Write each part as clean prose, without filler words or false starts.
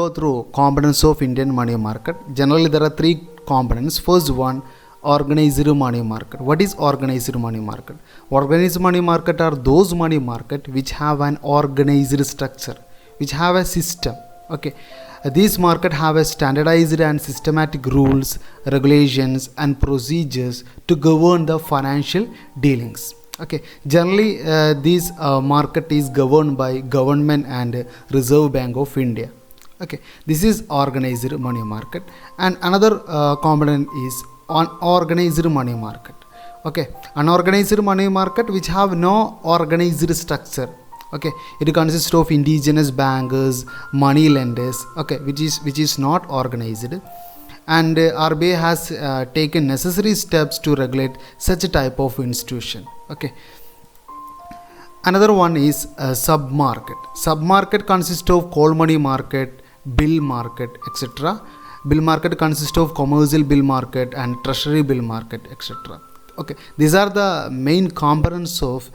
go through components of Indian money market. Generally, there are three components. First one, organized money market. What is organized money market? Organized money market are those money market which have an organized structure, which have a system. Okay, these market have a standardized and systematic rules, regulations, and procedures to govern the financial dealings. Okay, generally this market is governed by government and Reserve Bank of India. Okay, this is organized money market. And another component is unorganized money market. Okay, unorganized money market which have no organized structure. Okay, it consists of indigenous bankers, money lenders. Okay, which is not organized, and RBI has taken necessary steps to regulate such a type of institution. Okay, another one is sub-market. Sub-market consists of coal money market, bill market, etc. Bill market consists of commercial bill market and treasury bill market, etc. Okay, these are the main components of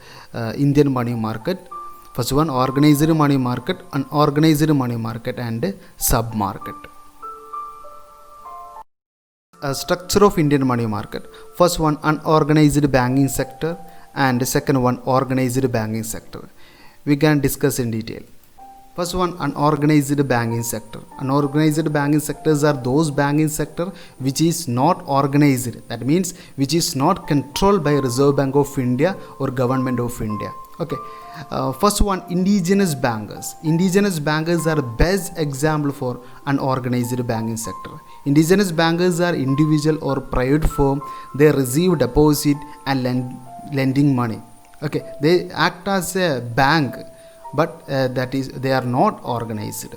Indian money market. First one, organized money market, unorganized money market, and sub-market. Structure of Indian money market. First one, unorganized banking sector, and second one, organized banking sector. We can discuss in detail. First one, unorganized banking sector. Unorganized banking sectors are those banking sector which is not organized. That means which is not controlled by Reserve Bank of India or Government of India. Okay. First one, indigenous bankers. Indigenous bankers are best example for unorganized banking sector. Indigenous bankers are individual or private firm. They receive deposit and lending money. Okay, they act as a bank, but that is they are not organized.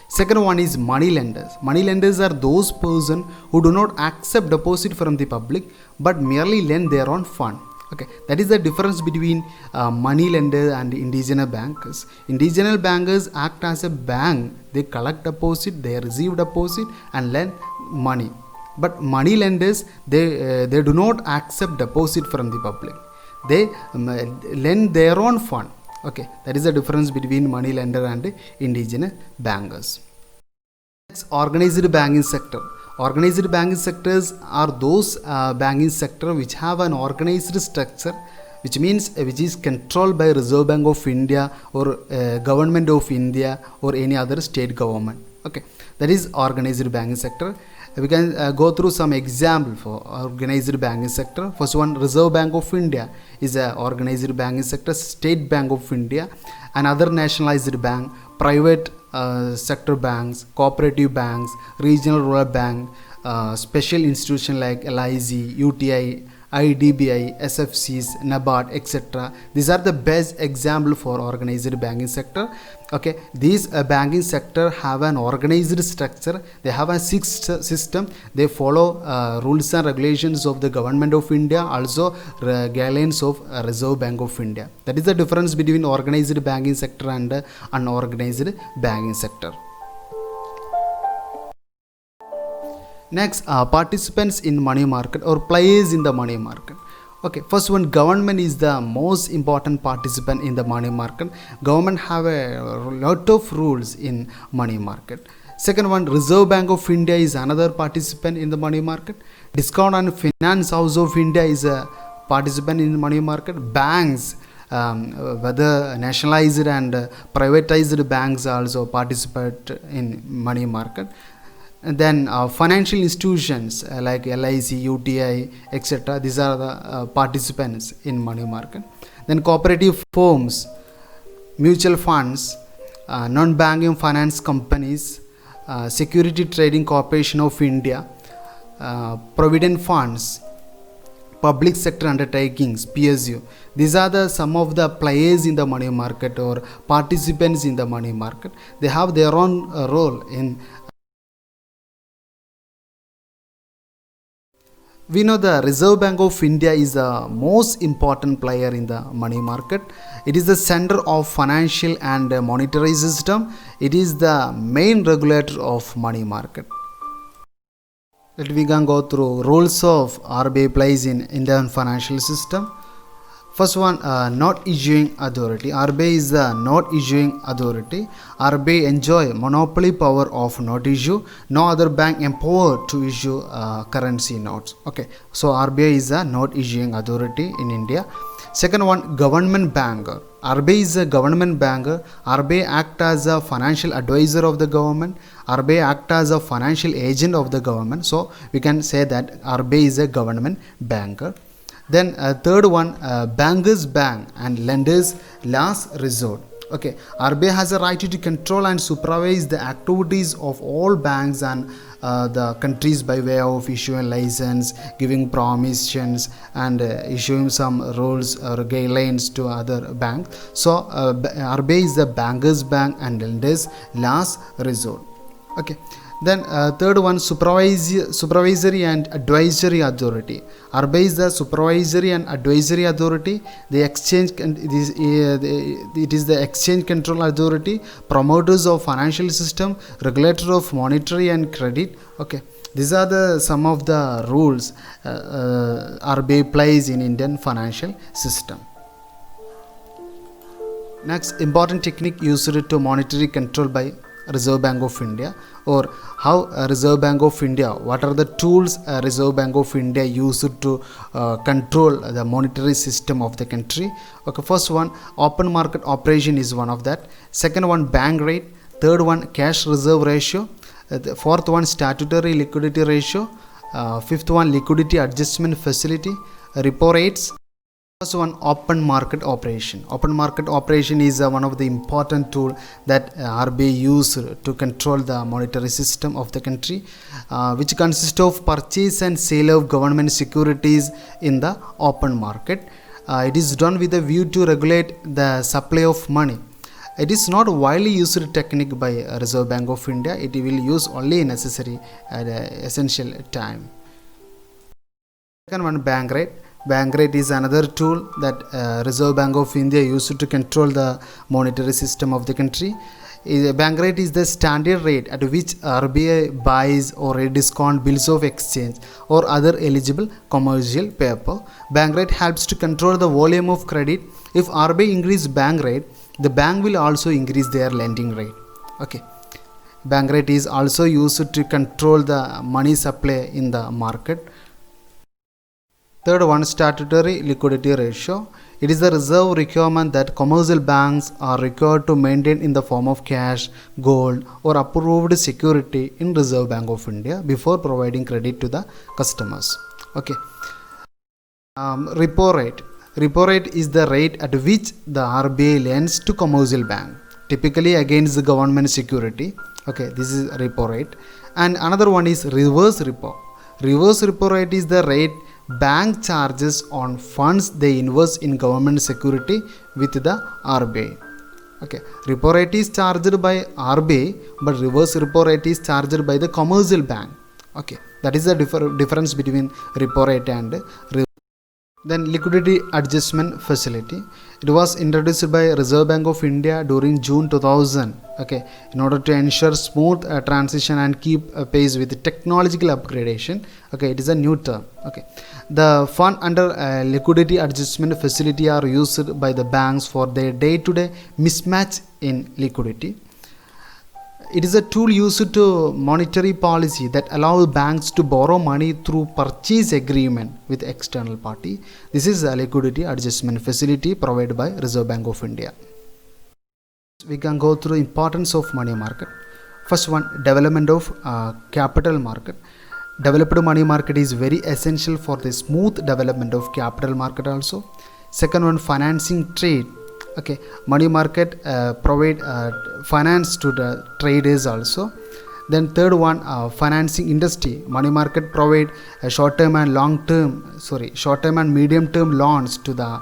Second one is money lenders. Money lenders are those persons who do not accept deposit from the public but merely lend their own fund. Okay, that is the difference between money lender and indigenous bankers. Indigenous bankers act as a bank. They collect deposit, they receive deposit and lend money. But money lenders, they do not accept deposit from the public. They lend their own fund. Okay, that is the difference between money lender and indigenous bankers. Next, organized banking sector. Organized banking sectors are those banking sector which have an organized structure, which means which is controlled by Reserve Bank of India or Government of India or any other state government. Okay, that is organized banking sector. We can go through some example for organized banking sector. First one, Reserve Bank of India is a organized banking sector. State Bank of India, another nationalized bank, private sector banks, cooperative banks, regional rural bank, special institution like LIC, UTI, IDBI, SFCs, NABARD, etc. These are the best example for organized banking sector. Okay, these banking sector have an organized structure. They have a system. They follow rules and regulations of the Government of India, also guidelines of Reserve Bank of India. That is the difference between organized banking sector and unorganized banking sector. Next, participants in money market or players in the money market. Okay, first one, government is the most important participant in the money market. Government have a lot of rules in money market. Second one, Reserve Bank of India is another participant in the money market. Discount and Finance House of India is a participant in the money market. Banks, whether nationalized and privatized banks also participate in money market. And then financial institutions like LIC, UTI, etc. These are the participants in money market. Then cooperative firms, mutual funds, non-banking finance companies, Security Trading Corporation of India, provident funds, public sector undertakings, PSU. These are the some of the players in the money market or participants in the money market. They have their own role in. We know the Reserve Bank of India is the most important player in the money market. It is the center of financial and monetary system. It is the main regulator of money market. Let we can go through rules of RBI plays in Indian financial system. First one, note issuing authority. RBI is the note issuing authority. RBI enjoy monopoly power of note issue. No other bank empowered to issue currency notes. Okay, so RBI is the note issuing authority in India. Second one, government banker. RBI is a government banker. RBI act as a financial advisor of the government. RBI act as a financial agent of the government. So we can say that RBI is a government banker. Then third one, bankers bank and lenders last resort. Okay, RBI has a right to control and supervise the activities of all banks and the countries by way of issuing license, giving permissions, and issuing some rules or guidelines to other banks. So RBI is the bankers bank and lenders last resort. Okay, then third one, supervisory and advisory authority. RBI is the supervisory and advisory authority. The exchange it is the exchange control authority, promoters of financial system, regulator of monetary and credit. Okay, these are the some of the rules RBI plays in Indian financial system. Next, important technique used to monetary control by Reserve Bank of India, or how Reserve Bank of India, what are the tools Reserve Bank of India used to control the monetary system of the country. Okay, first one, open market operation is one of that. Second one, bank rate. Third one, cash reserve ratio. The fourth one, statutory liquidity ratio. Fifth one, liquidity adjustment facility. Repo rates. First one, open market operation. Open market operation is one of the important tool that RBI use to control the monetary system of the country, which consists of purchase and sale of government securities in the open market. It is done with a view to regulate the supply of money. It is not widely used technique by Reserve Bank of India. It will use only necessary at essential time. Second one, bank rate. Bank rate is another tool that Reserve Bank of India used to control the monetary system of the country. Bank rate is the standard rate at which RBI buys or discount bills of exchange or other eligible commercial paper. Bank rate helps to control the volume of credit. If RBI increase bank rate, the bank will also increase their lending rate. Okay, bank rate is also used to control the money supply in the market. Third one, statutory liquidity ratio. It is the reserve requirement that commercial banks are required to maintain in the form of cash, gold, or approved security in Reserve Bank of India before providing credit to the customers. Okay. Repo rate. Repo rate is the rate at which the RBI lends to commercial bank, typically against the government security. Okay, this is repo rate. And another one is reverse repo. Reverse repo rate is the rate bank charges on funds they invest in government security with the RBI. Okay, repo rate is charged by RBI, but reverse repo rate is charged by the commercial bank. Okay, that is the difference between repo rate and reverse. Then liquidity adjustment facility. It was introduced by Reserve Bank of India during June 2000. Okay, in order to ensure smooth transition and keep pace with technological upgradation. Okay, it is a new term. Okay, the fund under liquidity adjustment facility are used by the banks for their day-to-day mismatch in liquidity. It is a tool used to monetary policy that allows banks to borrow money through purchase agreement with external party. This is a liquidity adjustment facility provided by Reserve Bank of India. We can go through importance of money market. First one, development of capital market. Developed money market is very essential for the smooth development of capital market also. Second one, financing trade. Okay, money market provide finance to the traders also. Then third one, financing industry. Money market provide short-term and short-term and medium-term loans to the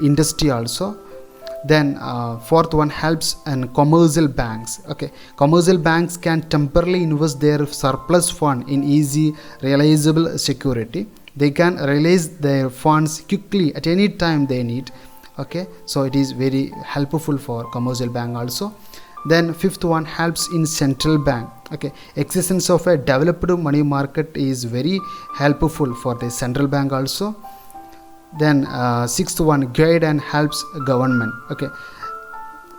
industry also. Then fourth one, helps and commercial banks. Okay, commercial banks can temporarily invest their surplus fund in easy realizable security. They can release their funds quickly at any time they need. Okay, so it is very helpful for commercial bank also. Then fifth one, helps in central bank. Okay, existence of a developed money market is very helpful for the central bank also. Then sixth one, guide and helps government. Okay,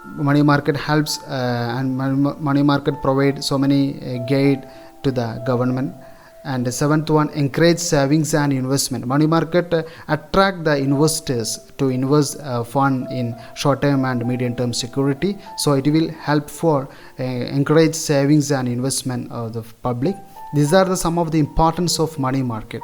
money market helps and money market provide so many guide to the government. And the seventh one, encourage savings and investment. Money market attract the investors to invest fund in short term and medium term security, so it will help for encourage savings and investment of the public. These are the some of the importance of money market.